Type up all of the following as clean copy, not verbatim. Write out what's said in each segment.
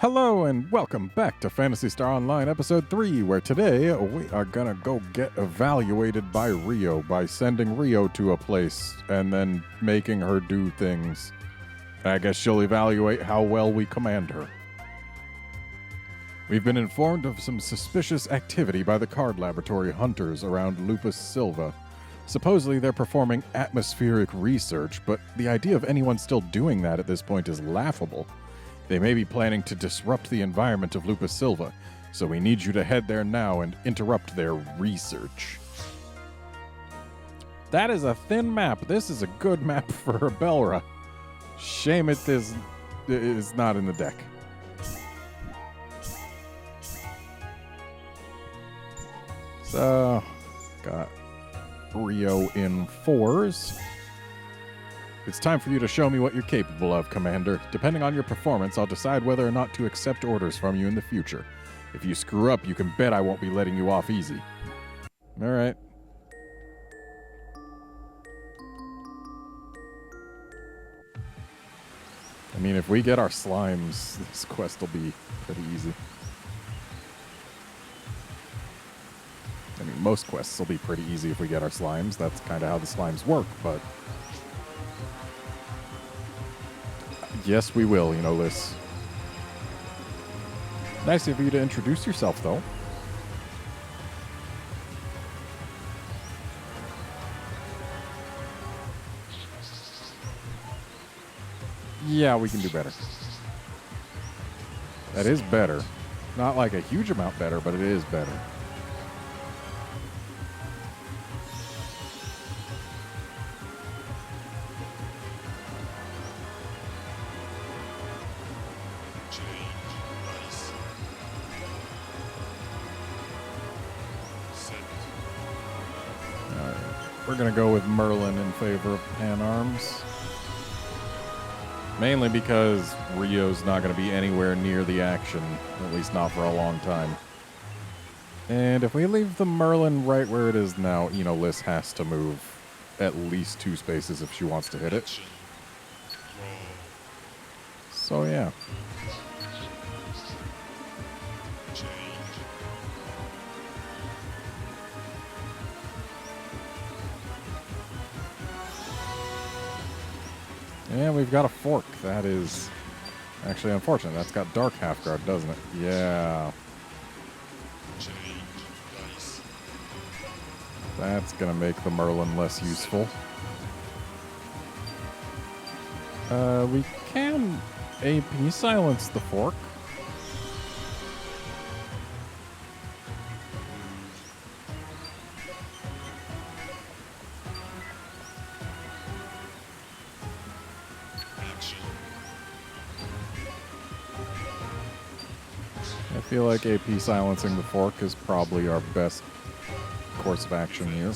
Hello and welcome back to Phantasy Star Online Episode 3, where today we are gonna go get evaluated by Rio by sending Rio to a place and then making her do things. I guess she'll evaluate how well we command her. We've been informed of some suspicious activity by the C.A.R.D laboratory hunters around Lupus Silva. Supposedly they're performing atmospheric research, but the idea of anyone still doing that at this point is laughable. They may be planning to disrupt the environment of Lupus Silva, so we need you to head there now and interrupt their research. That is a thin map. This is a good map for Belra. Shame it is not in the deck. So, got Rio in 4s. It's time for you to show me what you're capable of, Commander. Depending on your performance, I'll decide whether or not to accept orders from you in the future. If you screw up, you can bet I won't be letting you off easy. All right. I mean, if we get our slimes, this quest will be pretty easy. I mean, most quests will be pretty easy if we get our slimes. That's kind of how the slimes work, but... yes, we will, Liz. Nice of you to introduce yourself, though. Yeah, we can do better. That is better. Not like a huge amount better, but it is better. We're going to go with Merlin in favor of Pan Arms. Mainly because Rio's not going to be anywhere near the action, at least not for a long time. And if we leave the Merlin right where it is now, Liz has to move at least 2 spaces if she wants to hit it. So yeah. And we've got a fork. That is actually unfortunate. That's got Dark Halfguard, doesn't it? Yeah. That's going to make the Merlin less useful. We can AP silence the fork. I feel like AP silencing the fork is probably our best course of action here.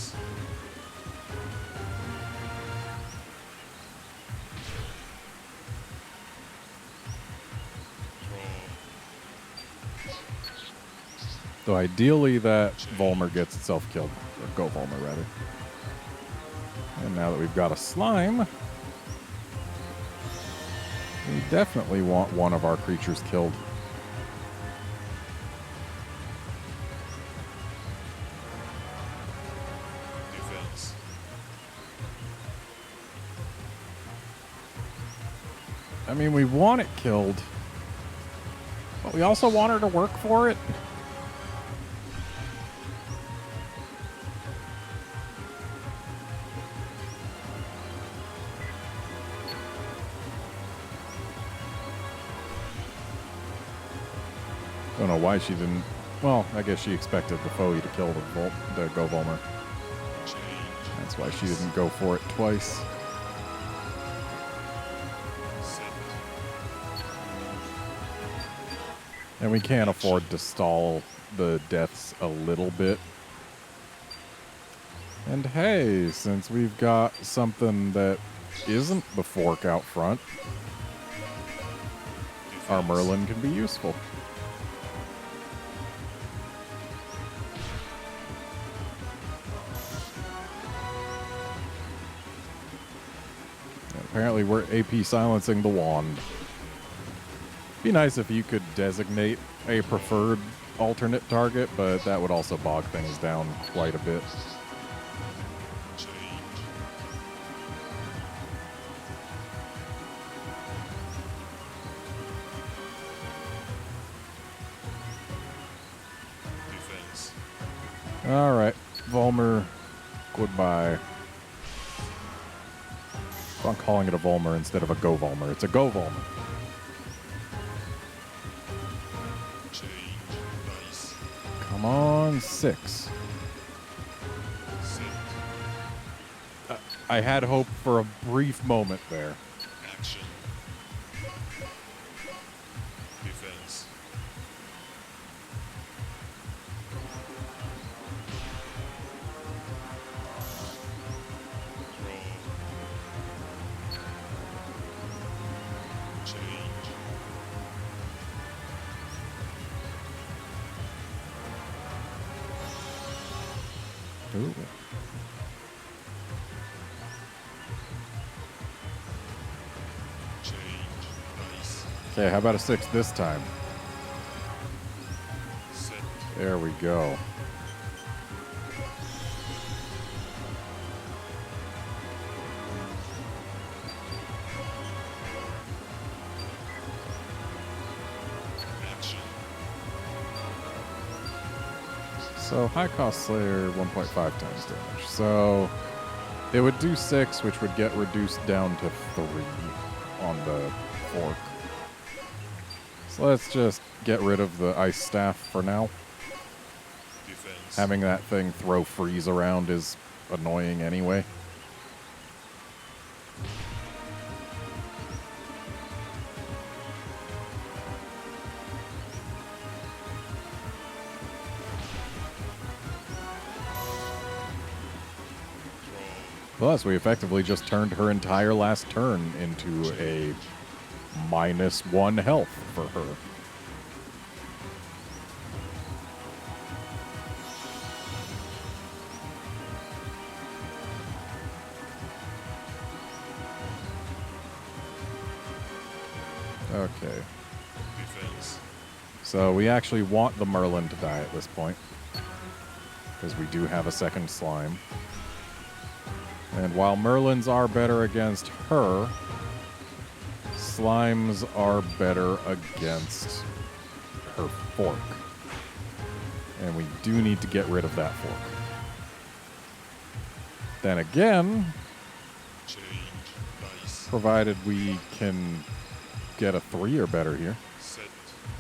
So ideally that Volmer gets itself killed. Or go Volmer, rather. And now that we've got a slime, we definitely want one of our creatures killed. I mean, we want it killed, but we also want her to work for it. Don't know why she didn't. Well, I guess she expected the PSOe to kill the Go Volmer. That's why she didn't go for it twice. And we can't afford to stall the deaths a little bit. And hey, since we've got something that isn't the fork out front, our Merlin can be useful. And apparently we're AP silencing the wand. Be nice if you could designate a preferred alternate target, but that would also bog things down quite a bit. All right, Volmer, goodbye. I'm calling it a Volmer instead of a Go Volmer. It's a Go Volmer. Come on, 6. I had hope for a brief moment there. Action. Defense. Ooh. Okay, how about a 6 this time? There we go. So high cost Slayer 1.5 times damage. So it would do 6, which would get reduced down to 3 on the fork. So let's just get rid of the ice staff for now. Defense. Having that thing throw freeze around is annoying anyway. Plus, we effectively just turned her entire last turn into a -1 health for her. Okay. Defense. So we actually want the Merlin to die at this point, because we do have a second slime. And while Merlins are better against her, slimes are better against her fork. And we do need to get rid of that fork. Then again, provided we can get a 3 or better here,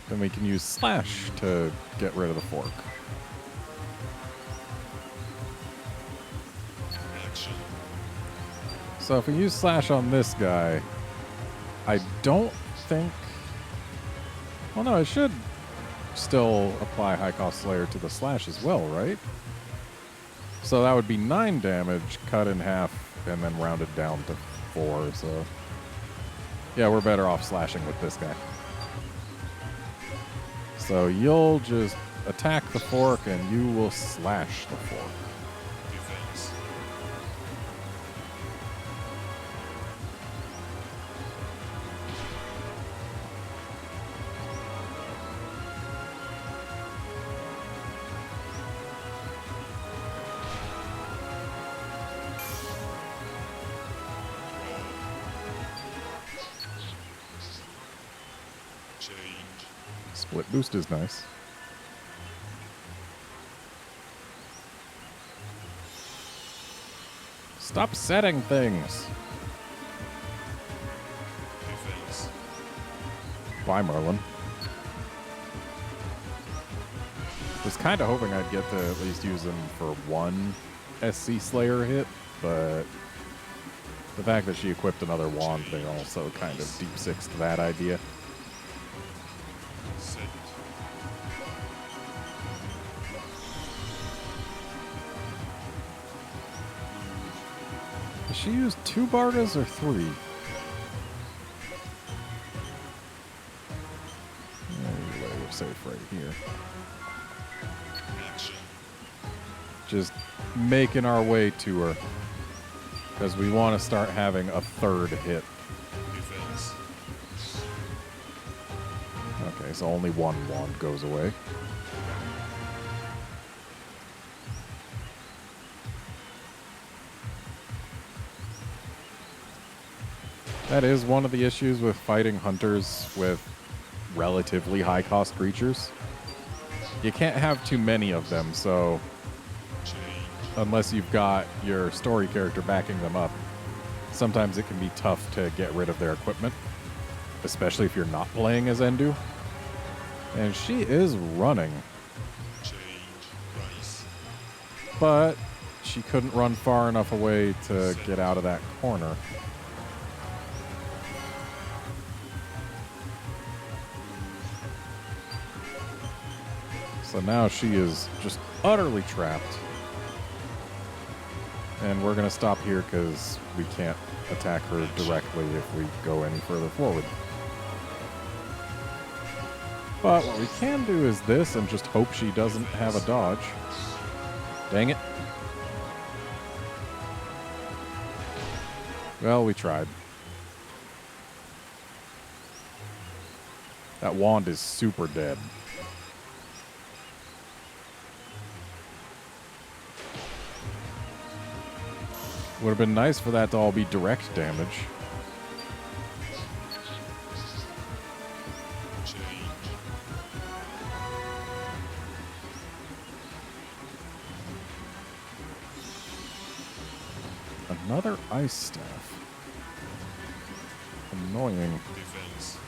then we can use Slash to get rid of the fork. So if we use Slash on this guy, I don't think... Well, no, it should still apply High Cost Slayer to the Slash as well, right? So that would be 9 damage, cut in half, and then rounded down to 4, so... Yeah, we're better off slashing with this guy. So you'll just attack the fork, and you will slash the fork. Split boost is nice. Stop setting things. Defense. Bye, Merlin. Was kind of hoping I'd get to at least use him for 1 SC Slayer hit, but the fact that she equipped another wand there also kind of deep sixed that idea. Does she use 2 Bardas or 3? Anyway, we're safe right here. Just making our way to her, because we want to start having a 3rd hit. Defense. Okay, so only one wand goes away. That is one of the issues with fighting hunters with relatively high-cost creatures. You can't have too many of them, so unless you've got your story character backing them up, sometimes it can be tough to get rid of their equipment, especially if you're not playing as Endu. And she is running. But she couldn't run far enough away to get out of that corner. So now she is just utterly trapped. And we're going to stop here because we can't attack her directly if we go any further forward. But what we can do is this and just hope she doesn't have a dodge. Dang it. Well, we tried. That wand is super dead. Would have been nice for that to all be direct damage. Another ice staff. Annoying. Defense.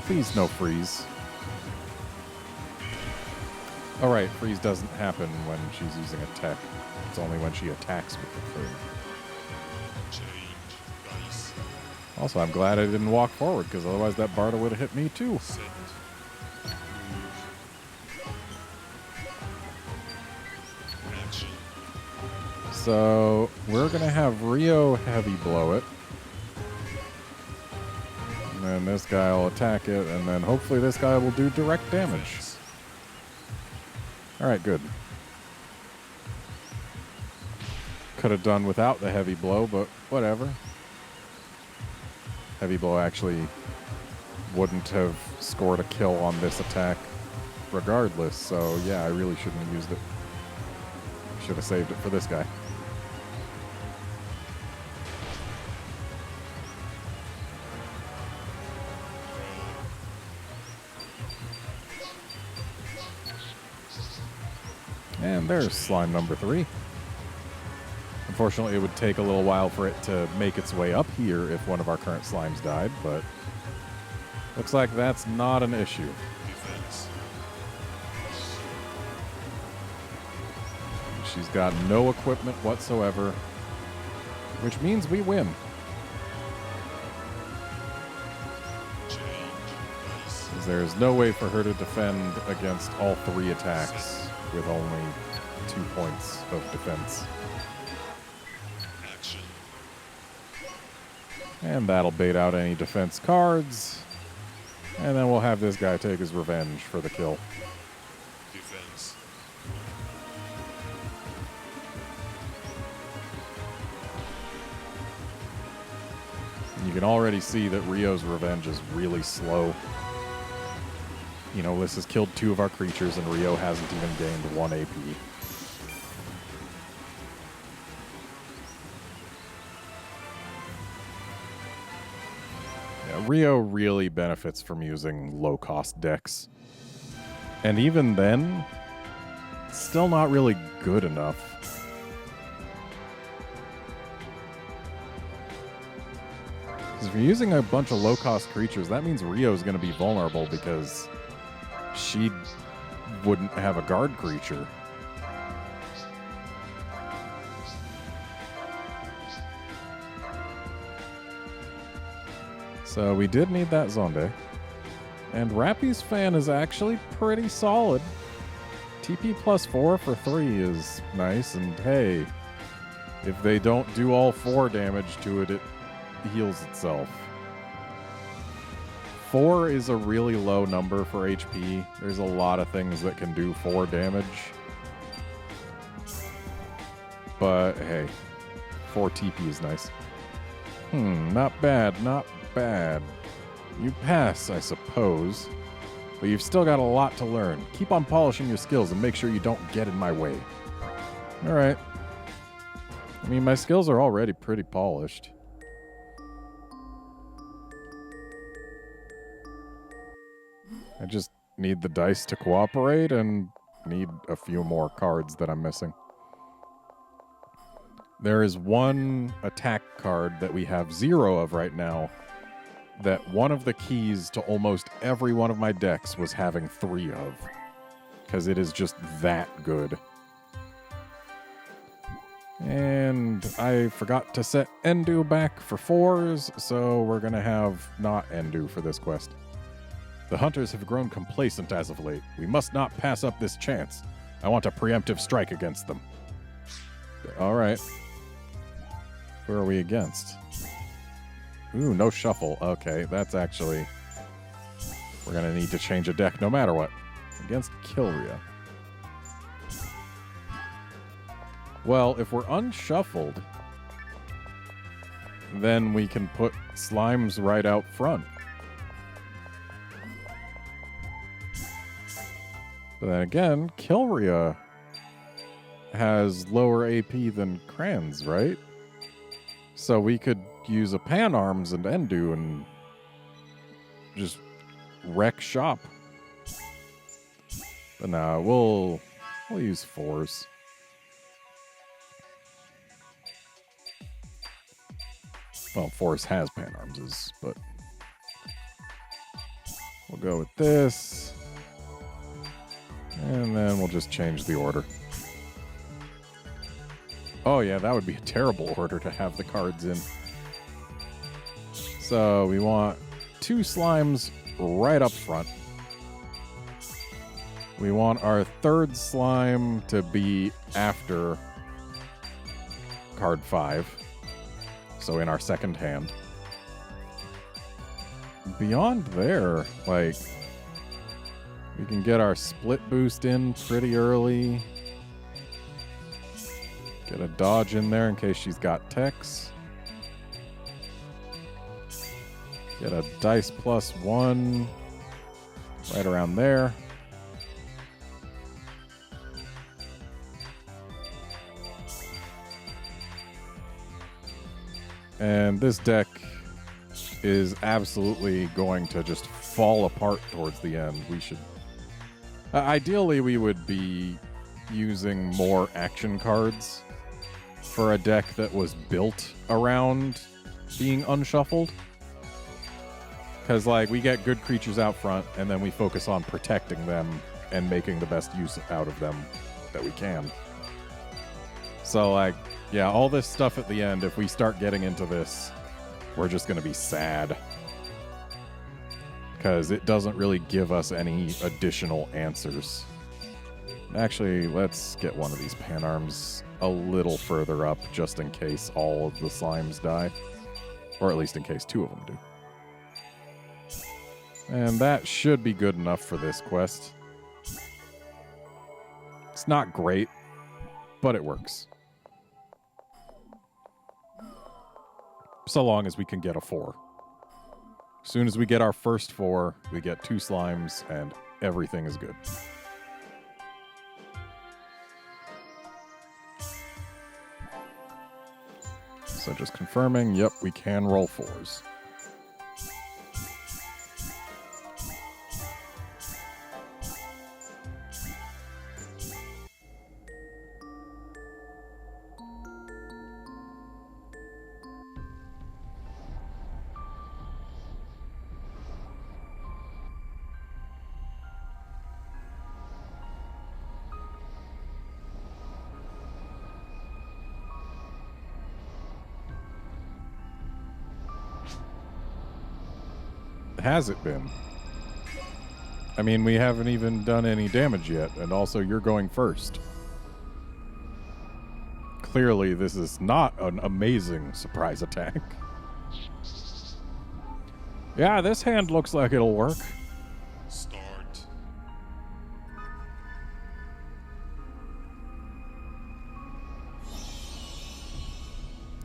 Please no freeze. Alright, freeze doesn't happen when she's using a tech. It's only when she attacks with the thing. Change. Dice. Also, I'm glad I didn't walk forward, because otherwise that Barda would have hit me too. Set. Move. Action. So, we're going to have Rio heavy blow it. And then this guy will attack it, and then hopefully this guy will do direct damage. Defense. Alright, good. Could have done without the heavy blow, but whatever. Heavy blow actually wouldn't have scored a kill on this attack regardless, so yeah, I really shouldn't have used it. Should have saved it for this guy. And there's slime number 3. Unfortunately, it would take a little while for it to make its way up here if one of our current slimes died, but looks like that's not an issue. Defense. She's got no equipment whatsoever, which means we win. Change. Dice. 'Cause there's no way for her to defend against all 3 attacks with only 2 points of defense. Action. And that'll bait out any defense cards. And then we'll have this guy take his revenge for the kill. Defense. You can already see that Rio's revenge is really slow. You know, this has killed 2 of our creatures, and Rio hasn't even gained 1 AP. Yeah, Rio really benefits from using low-cost decks. And even then, it's still not really good enough. Because if you're using a bunch of low-cost creatures, that means Rio's going to be vulnerable because she wouldn't have a guard creature. So we did need that Zonde. And Rappy's fan is actually pretty solid. TP +4 for 3 is nice, and hey, if they don't do all 4 damage to it, it heals itself. 4 is a really low number for HP. There's a lot of things that can do 4 damage. But hey, 4 TP is nice. Not bad, not bad. You pass, I suppose. But you've still got a lot to learn. Keep on polishing your skills and make sure you don't get in my way. Alright. I mean, my skills are already pretty polished. I just need the dice to cooperate and need a few more cards that I'm missing. There is one attack card that we have 0 of right now that one of the keys to almost every one of my decks was having 3 of. Because it is just that good. And I forgot to set Endu back for 4s, so we're going to have not Endu for this quest. The hunters have grown complacent as of late. We must not pass up this chance. I want a preemptive strike against them. All right. Who are we against? Ooh, no shuffle. Okay, that's actually... We're going to need to change a deck no matter what. Against Kilria. Well, if we're unshuffled, then we can put Slimes right out front. But then again, Kilria has lower AP than Kranz, right? So we could use a Pan Arms and Endu and just wreck shop. But nah, we'll use 4s. Well, 4s has Pan Armses, but we'll go with this. And then we'll just change the order. Oh yeah, that would be a terrible order to have the cards in. So we want 2 Slimes right up front. We want our 3rd Slime to be after card 5. So in our second hand. Beyond there, like... we can get our split boost in pretty early. Get a dodge in there in case she's got techs. Get a dice +1 right around there. And this deck is absolutely going to just fall apart towards the end. We should... ideally, we would be using more action cards for a deck that was built around being unshuffled. Because, like, we get good creatures out front, and then we focus on protecting them and making the best use out of them that we can. So, like, yeah, all this stuff at the end, if we start getting into this, we're just going to be sad. Because it doesn't really give us any additional answers. Actually, let's get one of these Pan Arms a little further up, just in case all of the Slimes die. Or at least in case 2 of them do. And that should be good enough for this quest. It's not great, but it works. So long as we can get a 4. As soon as we get our first 4, we get 2 Slimes, and everything is good. So just confirming, yep, we can roll 4s. Has it been? I mean, we haven't even done any damage yet, and also you're going first. Clearly, this is not an amazing surprise attack. Yeah, this hand looks like it'll work. Start.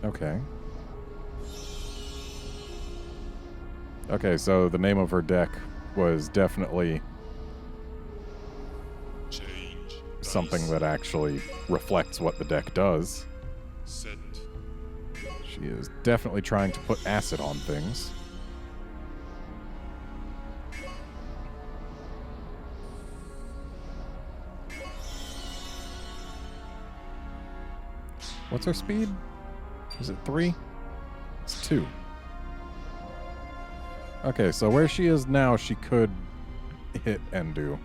Okay. Okay, so the name of her deck was definitely Change. something Dice. that actually reflects what the deck does. Set. She is definitely trying to put acid on things. What's her speed? Is it 3? It's 2. Okay, so where she is now, she could hit Endu.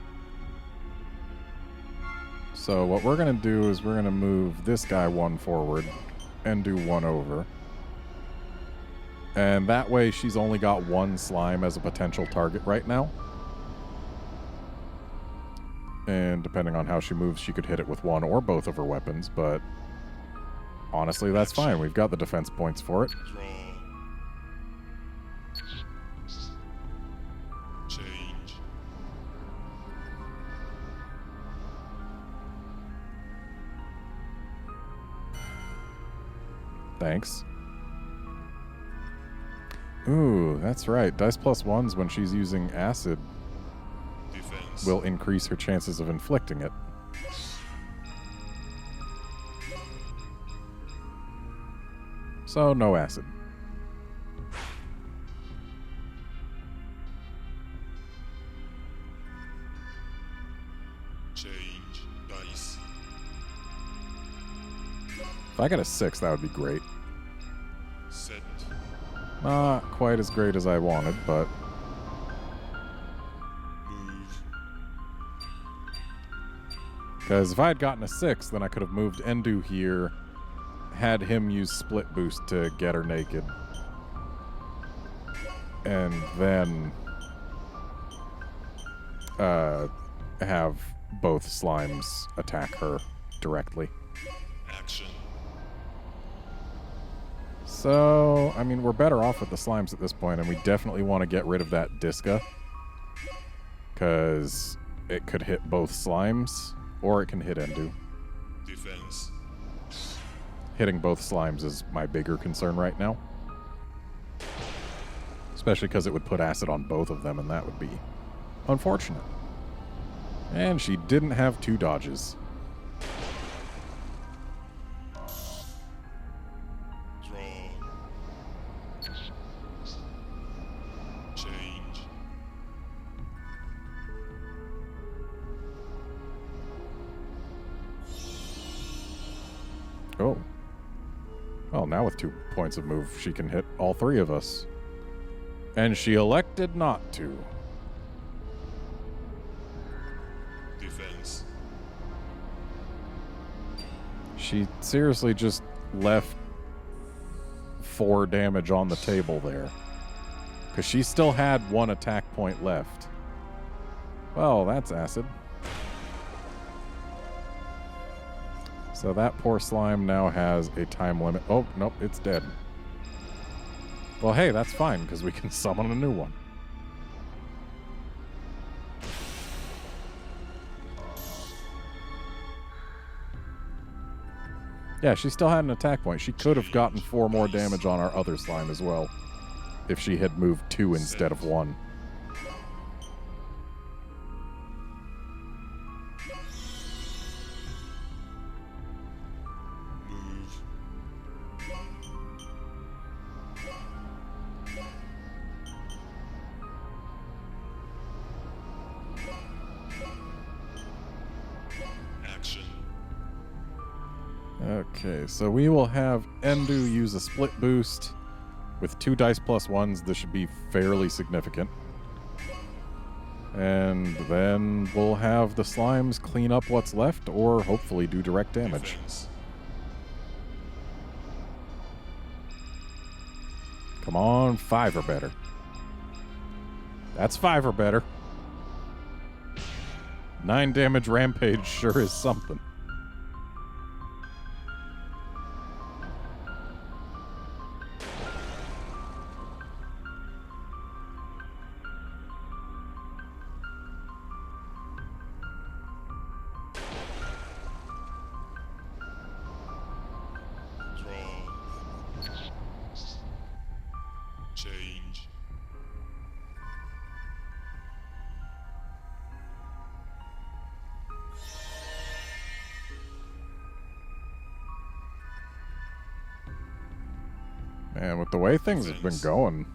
So what we're going to do is we're going to move this guy 1 forward, Endu 1 over. And that way she's only got 1 slime as a potential target right now. And depending on how she moves, she could hit it with 1 or both of her weapons, but honestly, that's fine. We've got the defense points for it. Draw. Change. Thanks. Ooh, that's right. Dice plus 1s when she's using acid Defense. will increase her chances of inflicting it. So, no acid. Change. Dice. If I got a 6, that would be great. Set. Not quite as great as I wanted, but Move. because if I had gotten a 6, then I could have moved Endu here, had him use split boost to get her naked, and then have both slimes attack her directly. Action. So, I mean, we're better off with the slimes at this point, and we definitely want to get rid of that Disca, because it could hit both slimes, or it can hit Endu. Defense. Hitting both slimes is my bigger concern right now. Especially because it would put acid on both of them, and that would be unfortunate. And she didn't have 2 dodges. Draw. Change. Oh. Well, now with 2 points of move, she can hit all 3 of us. And she elected not to. Defense. She seriously just left 4 damage on the table there. Because she still had 1 attack point left. Well, that's acid. So that poor slime now has a time limit. Oh, nope, it's dead. Well, hey, that's fine, because we can summon a new one. Yeah, she still had an attack point. She could have gotten 4 more damage on our other slime as well, if she had moved 2 instead of 1. Move. Action. Okay, so we will have Endu use a split boost. With 2 dice plus 1s, this should be fairly significant. And then we'll have the slimes clean up what's left, or hopefully do direct damage. Defense. Come on, 5 or better. That's 5 or better. 9 damage rampage sure is something. Draw. Change. And with the way things have been going,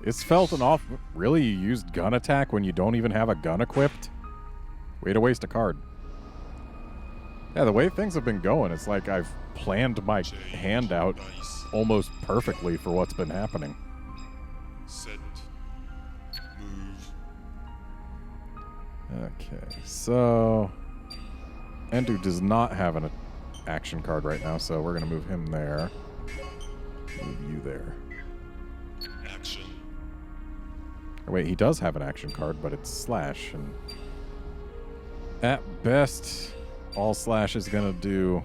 it's felt an off. Really, you used gun attack when you don't even have a gun equipped? Way to waste a card. Yeah, the way things have been going, it's like I've planned my hand out Dice. almost perfectly for what's been happening. Set. Move. Okay, so Endu does not have an action card right now, so we're going to move him there. Move you there. Action. Or wait, he does have an action card, but it's Slash, and at best, all Slash is going to do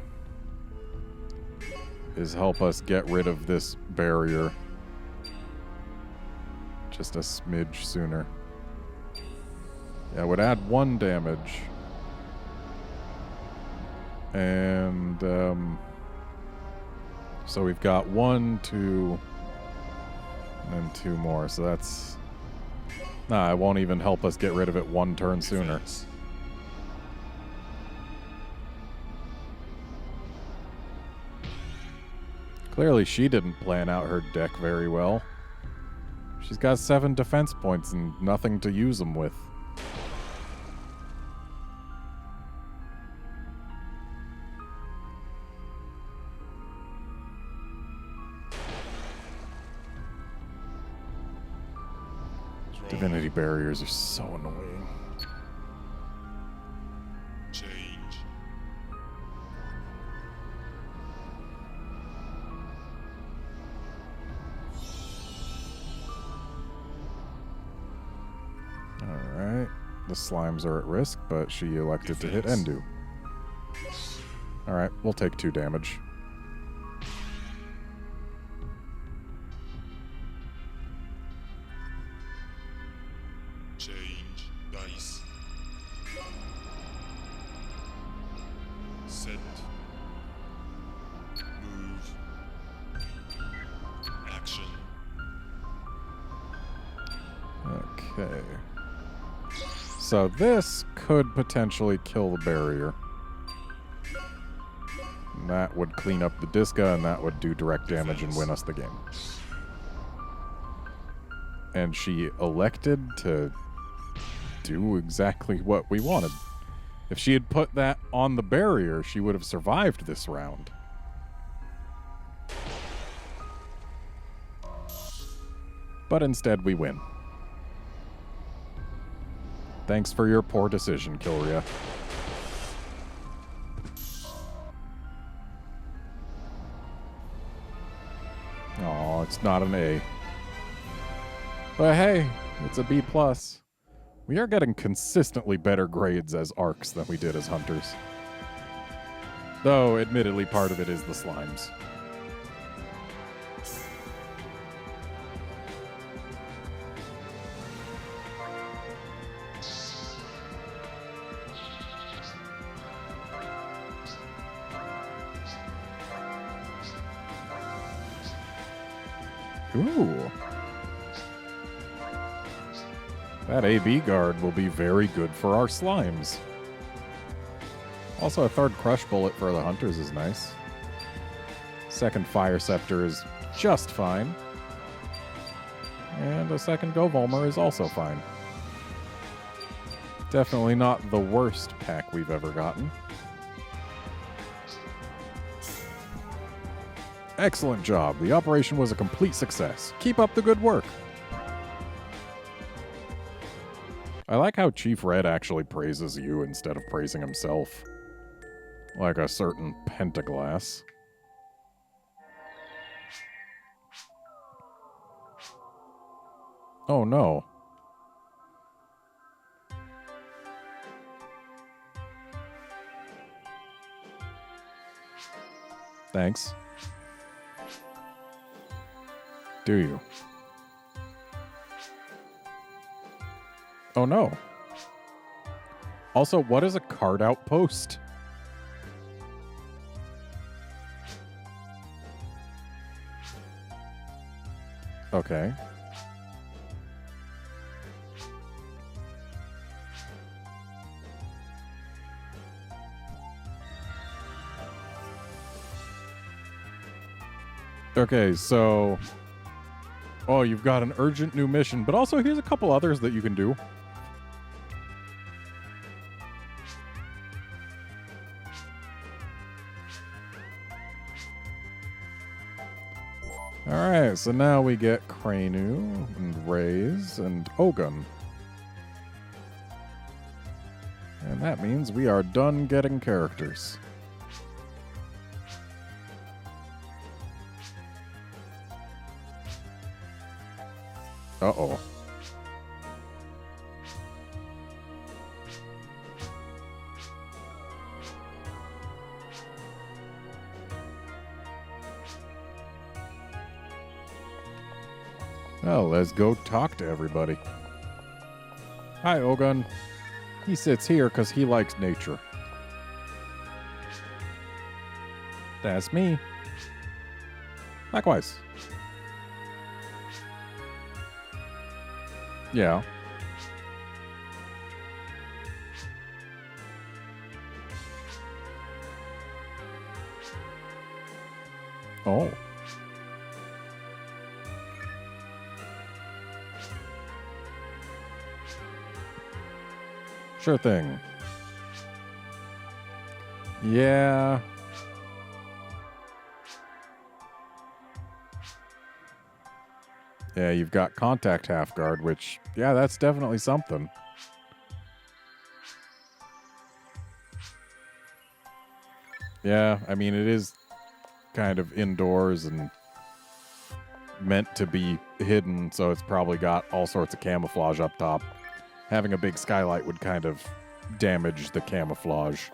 is help us get rid of this barrier just a smidge sooner. Yeah, it would add 1 damage. And, so we've got 1, 2, and then 2 more. So that's... Nah, it won't even help us get rid of it 1 turn sooner. Defense. Clearly she didn't plan out her deck very well. She's got 7 defense points and nothing to use them with. Draw. Divinity barriers are so annoying. Change. Alright. The slimes are at risk, but she elected to hit Defense. Endu. Alright, we'll take 2 damage. Change. Dice. Set. Move. Action. Okay. So this could potentially kill the barrier. And that would clean up the Disca, and that would do direct damage and win us the game. And she elected to do exactly what we wanted. If she had put that on the barrier, she would have survived this round. But instead, we win. Thanks for your poor decision, Kilria. Aw, it's not an A. But hey, it's a B+. We are getting consistently better grades as arcs than we did as hunters. Though, admittedly, part of it is the slimes. Ooh. That AB guard will be very good for our slimes. Also, a 3rd crush bullet for the hunters is nice. 2nd fire scepter is just fine. And a 2nd go Volmer is also fine. Definitely not the worst pack we've ever gotten. Excellent job. The operation was a complete success. Keep up the good work. I like how Chief Red actually praises you instead of praising himself. Like a certain Pentaglass. Oh no. Thanks. Do you? Oh no. Also, what is a card outpost? Okay. Okay, so... Oh, you've got an urgent new mission, but also here's a couple others that you can do. Alright, so now we get Cranu, and Raze, and Ogun. And that means we are done getting characters. Uh-oh. Well, let's go talk to everybody. Hi, Ogun. He sits here because he likes nature. That's me. Likewise. Yeah. Oh. Sure thing. Yeah. Yeah, you've got contact half guard, which, yeah, that's definitely something. Yeah, I mean, it is kind of indoors and meant to be hidden, so it's probably got all sorts of camouflage up top. Having a big skylight would kind of damage the camouflage.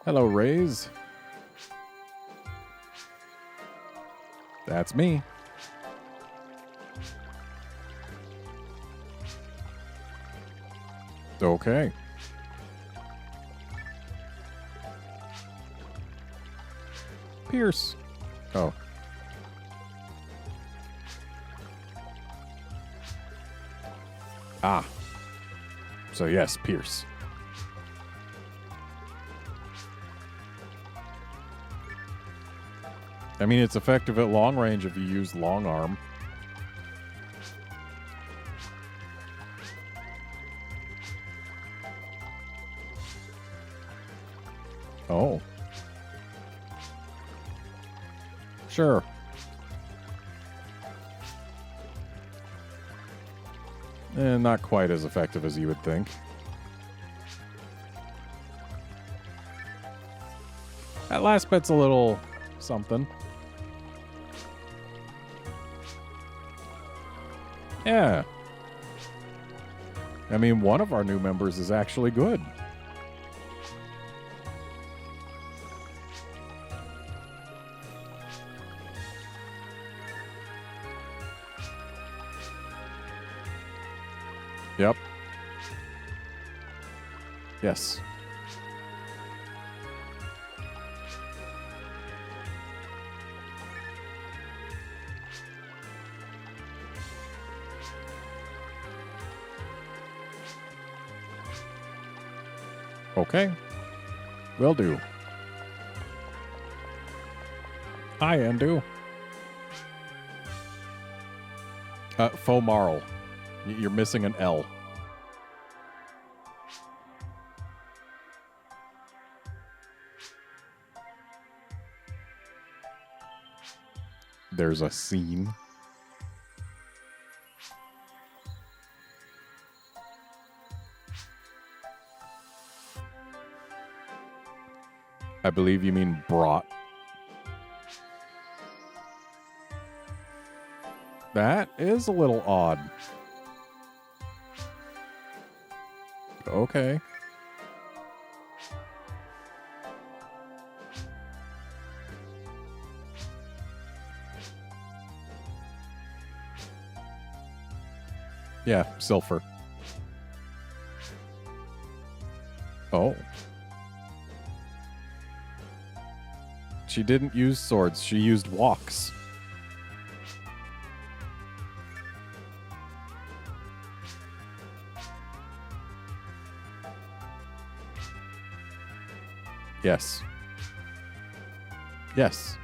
Hello, Raze. That's me. Okay. Pierce. Oh. Ah. So yes, Pierce. I mean, it's effective at long range if you use long arm. Oh. Sure. Not quite as effective as you would think. That last bit's a little something. Yeah. I mean, one of our new members is actually good. Yep. Yes. Okay. Will do. Hi, Andu. Faux Marl. You're missing an L. There's a scene. I believe you mean brought. That is a little odd. Okay. Yeah, Silpher. Oh. She didn't use swords, she used walks. Yes. Yes.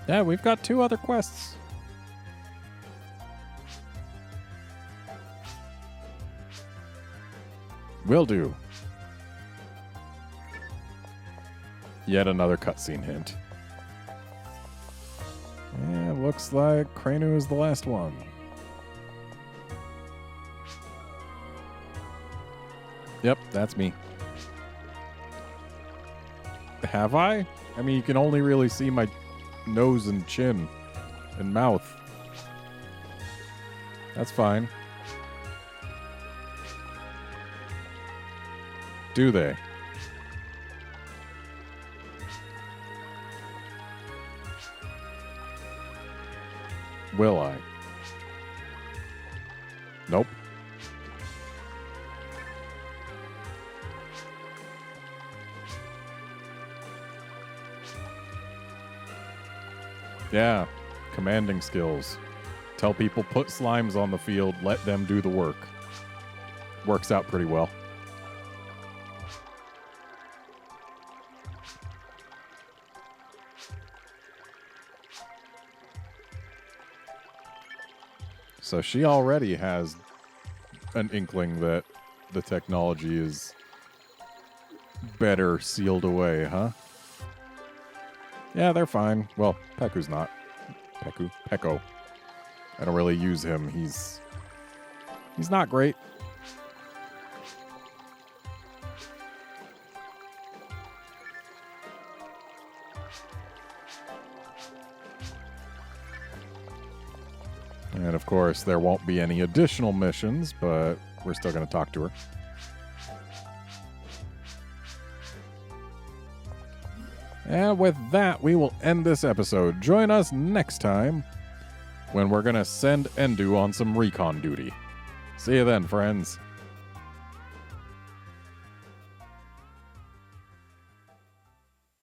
Yeah, we've got 2 other quests. Will do. Yet another cutscene hint. And looks like Kranu is the last one. Yep, that's me. Have I? I mean, you can only really see my nose and chin and mouth. That's fine. Do they? Will I? Nope. Yeah, commanding skills. Tell people put slimes on the field, let them do the work. Works out pretty well. So she already has an inkling that the technology is better sealed away, huh? Yeah, they're fine. Well, Peku's not. Peko. I don't really use him. He's not great. And of course, there won't be any additional missions, but we're still going to talk to her. And with that, we will end this episode. Join us next time when we're going to send Endu on some recon duty. See you then, friends.